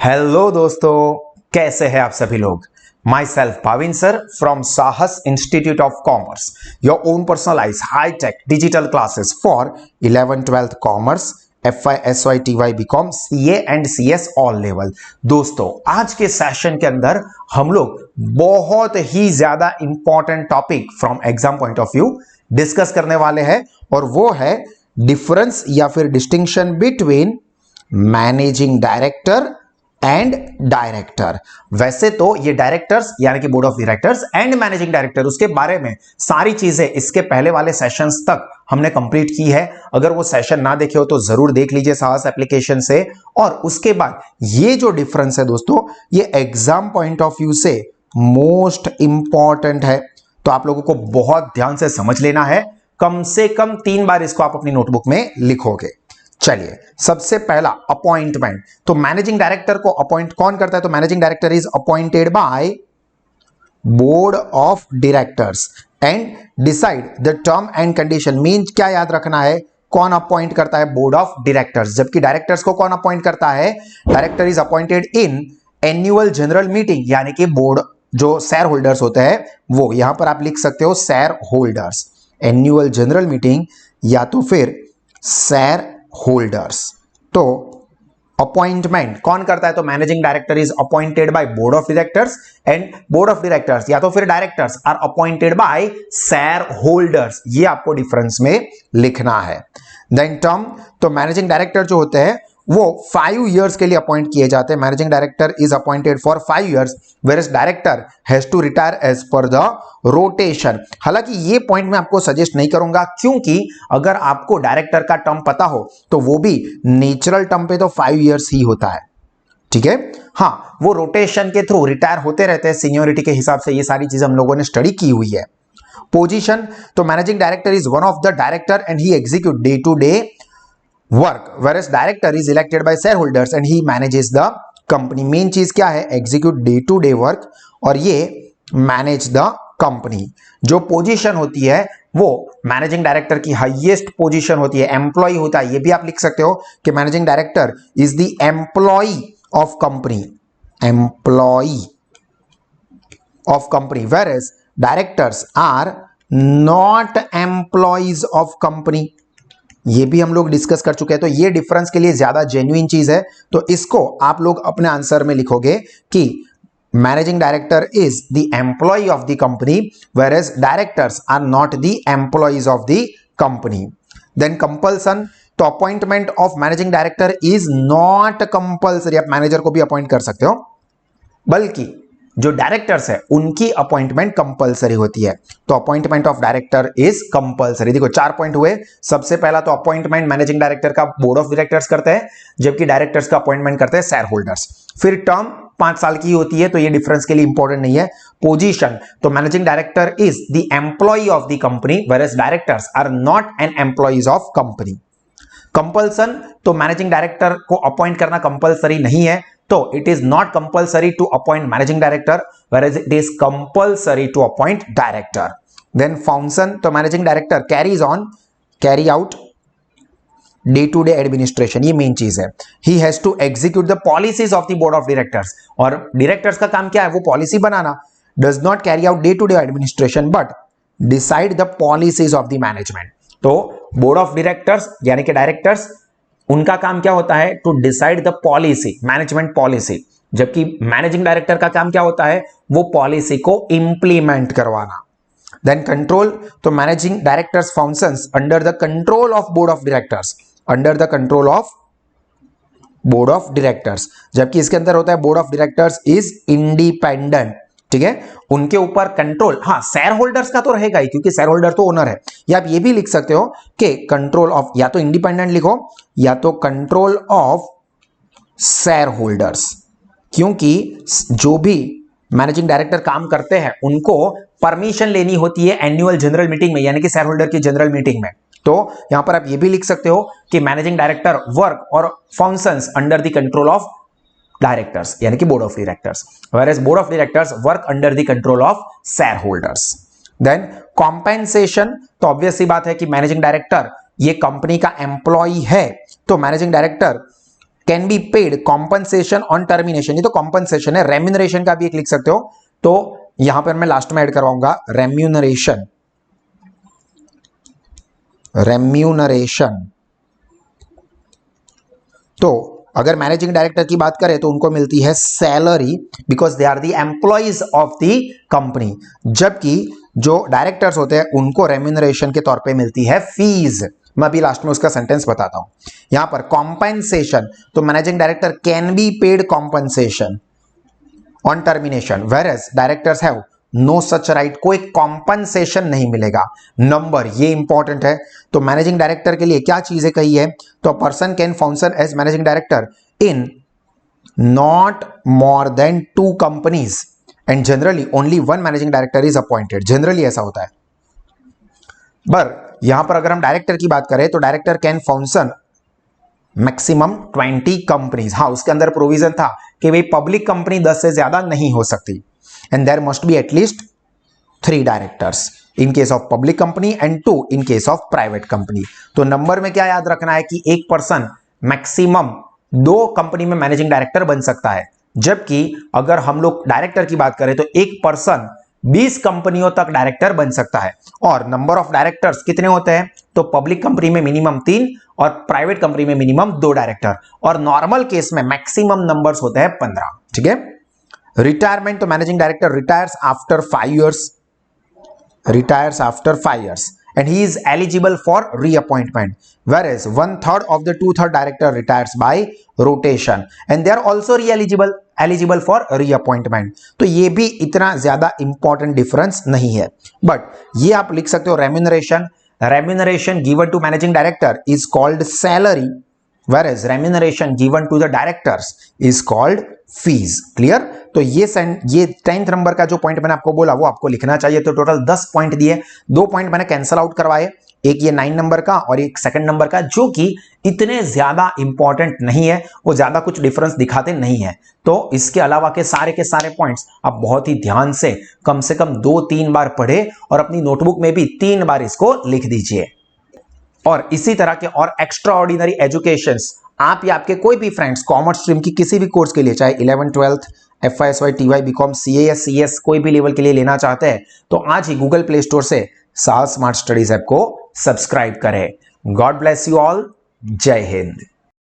Hello दोस्तों, कैसे हैं आप सभी लोग। Myself Bhavin sir from Sahas institute of commerce, your own personalise high tech digital classes for 11th-12th commerce, FY, SY, TY, BCom, CA and CS all level. दोस्तों, आज के सेशन के अंदर हम लोग बहुत ही ज्यादा important topic from exam point of view discuss करने वाले हैं, और वो है डिफरेंस या फिर distinction between managing director and director. वैसे तो ये डायरेक्टर्स यानी कि board of directors and managing director, उसके बारे में सारी चीजें इसके पहले वाले सेशंस तक हमने कंप्लीट की है। अगर वो सेशन ना देखे हो तो जरूर देख लीजिए साहस एप्लीकेशन से। और उसके बाद ये जो डिफरेंस है दोस्तों, ये एग्जाम पॉइंट ऑफ व्यू से मोस्ट इंपॉर्टेंट है, तो आप लोगों को बहुत ध्यान से समझ लेना है। कम से कम 3 बार इसको आप अपनी नोटबुक में लिखोगे। चलिए, सबसे पहला अपॉइंटमेंट। तो मैनेजिंग डायरेक्टर को अपॉइंट कौन करता है? तो managing director is appointed by board of directors and decide the term and condition. Mean क्या याद रखना है? कौन अपॉइंट करता है? Board of directors. जबकि डायरेक्टर्स को कौन अपॉइंट करता है? Director is appointed in annual general meeting, यानी कि बोर्ड जो शेयर होल्डर्स होते हैं वो, यहां पर आप लिख सकते हो share holders, annual general meeting या तो फिर शेयर होल्डर्स। तो अपॉइंटमेंट कौन करता है? तो managing director is appointed by board of directors and board of directors या तो फिर directors are appointed by share holders. ये आपको डिफरेंस में लिखना है। देन टर्म, तो मैनेजिंग डायरेक्टर जो होते हैं वो 5 इयर्स के लिए अपॉइंट किए जाते हैं। Managing director is appointed for 5 years whereas director has to retire as per the rotation. हालांकि ये पॉइंट मैं आपको सजेस्ट नहीं करूंगा, क्योंकि अगर आपको डायरेक्टर का टर्म पता हो तो वो भी नेचुरल टर्म पे तो 5 इयर्स ही होता है, ठीक है। हाँ, वो रोटेशन के थ्रू रिटायर होते रहते हैं सीनियोरिटी के हिसाब से। ये सारी चीजें हम लोगों ने स्टडी की हुई है। पोजीशन, तो managing director is one of the director and he execute day to day work, whereas director is elected by shareholders and he manages the company। Main चीज क्या है? Execute day to day work और ये manage the company. जो position होती है वो managing director की हाईएस्ट पोजीशन होती है, एम्प्लॉय होता है। ये भी आप लिख सकते हो कि managing director is the employ of company, employee of company, whereas directors are not employees of company. ये भी हम लोग डिस्कस कर चुके हैं। तो ये डिफरेंस के लिए ज्यादा जेन्युइन चीज है, तो इसको आप लोग अपने आंसर में लिखोगे कि managing director is the employ of the company whereas directors are not the employees of the company. Then compulsion, तो appointment of managing director is not compulsory. आप मैनेजर को भी अपॉइंट कर सकते हो, बल्कि जो डायरेक्टर्स है उनकी अपॉइंटमेंट कंपलसरी होती है। तो appointment of director is compulsory. देखो 4 पॉइंट हुए। सबसे पहला तो अपॉइंटमेंट मैनेजिंग डायरेक्टर का बोर्ड ऑफ डायरेक्टर्स करते हैं, जबकि डायरेक्टर्स का अपॉइंटमेंट करते हैं शेयर होल्डर्स। फिर टर्म 5 साल की होती है, तो ये डिफरेंस के लिए इंपॉर्टेंट नहीं है। पोजीशन, तो managing director is the employ of the company whereas directors are not an employees of company. Compulsion, तो मैनेजिंग डायरेक्टर को अपॉइंट करना कंपलसरी नहीं है, तो it is not compulsory to appoint managing director whereas it is compulsory to appoint director. Then function, तो managing director carry out day to day administration, ये main चीज है। He has to execute the policies of the board of directors, और directors का काम क्या है? वो पॉलिसी बनाना। Does not carry out day to day administration but decide the policies of the management. तो बोर्ड ऑफ डायरेक्टर्स यानी कि डायरेक्टर्स, उनका काम क्या होता है? To decide the policy, management policy. जबकि मैनेजिंग डायरेक्टर का काम क्या होता है? वो पॉलिसी को इंप्लीमेंट करवाना। देन कंट्रोल, तो managing directors functions under the control of board of directors, under the control of board of directors. जबकि इसके अंदर होता है board of directors is independent, ठीक है। उनके ऊपर कंट्रोल, हाँ, शेयर होल्डर्स का तो रहेगा ही, क्योंकि शेयर होल्डर तो ओनर है। या आप ये भी लिख सकते हो कि कंट्रोल ऑफ, या तो इंडिपेंडेंट लिखो या तो कंट्रोल ऑफ शेयर होल्डर्स, क्योंकि जो भी मैनेजिंग डायरेक्टर काम करते हैं उनको परमिशन लेनी होती है एनुअल जनरल मीटिंग में, यानी कि शेयर होल्डर की जनरल मीटिंग में। तो यहां पर आप ये भी लिख सकते हो कि मैनेजिंग डायरेक्टर वर्क और functions under the control of directors, यानी कि board of directors, whereas board of directors work under the control of share holders. Then compensation, तो ऑब्वियस सी बात है कि मैनेजिंग डायरेक्टर ये कंपनी का एम्प्लॉय है, तो managing director can be paid compensation on termination, ये तो कॉम्पनसेशन है, रेम्यूनरेशन का भी एक लिख सकते हो, तो यहां पर मैं लास्ट में ऐड करवाऊंगा रेम्यूनरेशन, रेम्यूनरेशन। तो अगर मैनेजिंग डायरेक्टर की बात करें तो उनको मिलती है salary because they are the employees of the company, जबकि जो डायरेक्टर्स होते हैं उनको रेम्यूनरेशन के तौर पे मिलती है फीस। मैं अभी लास्ट में उसका सेंटेंस बताता हूं। यहां पर कॉम्पेंसेशन, तो managing director can be paid compensation on termination whereas directors have no such right, कोई कॉम्पनसेशन नहीं मिलेगा। नंबर ये इंपॉर्टेंट है। तो मैनेजिंग डायरेक्टर के लिए क्या चीजें कही है, तो person can function as managing director in not more than 2 companies and generally only 1 managing director is appointed, generally ऐसा होता है। पर यहां पर अगर हम डायरेक्टर की बात करें तो director can function maximum 20 companies. हाँ, उसके अंदर प्रोविजन था कि भाई पब्लिक कंपनी 10 से ज्यादा नहीं हो सकती and there must be at least 3 directors in case of public company and 2 in case of private company। तो नंबर में क्या याद रखना है कि एक पर्सन मैक्सिमम 2 कंपनी में मैनेजिंग डायरेक्टर बन सकता है, जबकि अगर हम लोग डायरेक्टर की बात करें तो एक पर्सन 20 कंपनियों तक डायरेक्टर बन सकता है। और नंबर ऑफ डायरेक्टर्स कितने होते हैं, तो पब्लिक कंपनी में मिनिमम 3 और प्राइवेट कंपनी में मिनिमम 2 डायरेक्टर, और नॉर्मल केस में मैक्सिमम नंबर्स होते हैं 15। ठीक है। रिटायरमेंट, तो managing director retires after 5 years, retires after 5 years and he is eligible for reappointment, whereas 1/3 of the 2/3 director retires by rotation and they are also eligible for reappointment। तो ये भी इतना ज्यादा इंपॉर्टेंट डिफरेंस नहीं है, but ये आप लिख सकते हो remuneration given to managing director is called salary, whereas remuneration given to the directors is called fees। Clear. तो ये 10th नंबर का जो पॉइंट मैंने आपको बोला वो आपको लिखना चाहिए। तो टोटल 10 पॉइंट दिए, 2 पॉइंट मैंने कैंसल आउट करवाए, एक ये 9 नंबर का और एक 2nd नंबर का, जो कि इतने ज्यादा इंपॉर्टेंट नहीं है, वो ज्यादा कुछ डिफरेंस दिखाते नहीं है। तो इसके अलावा के सारे पॉइंट्स आप बहुत ही ध्यान से कम 2-3 बार पढ़े और अपनी नोटबुक में भी 3 बार इसको लिख दीजिए। और इसी तरह के और एक्स्ट्रा ऑर्डिनरी एजुकेशंस आप या आपके कोई भी फ्रेंड्स कॉमर्स स्ट्रीम की किसी भी कोर्स के लिए, चाहे 11th 12th FY TY BCom CAS CS कोई भी लेवल के लिए लेना चाहते हैं, तो आज ही गूगल प्ले स्टोर से साहस स्मार्ट स्टडीज ऐप को सब्सक्राइब करें। God bless you all. जय हिंद।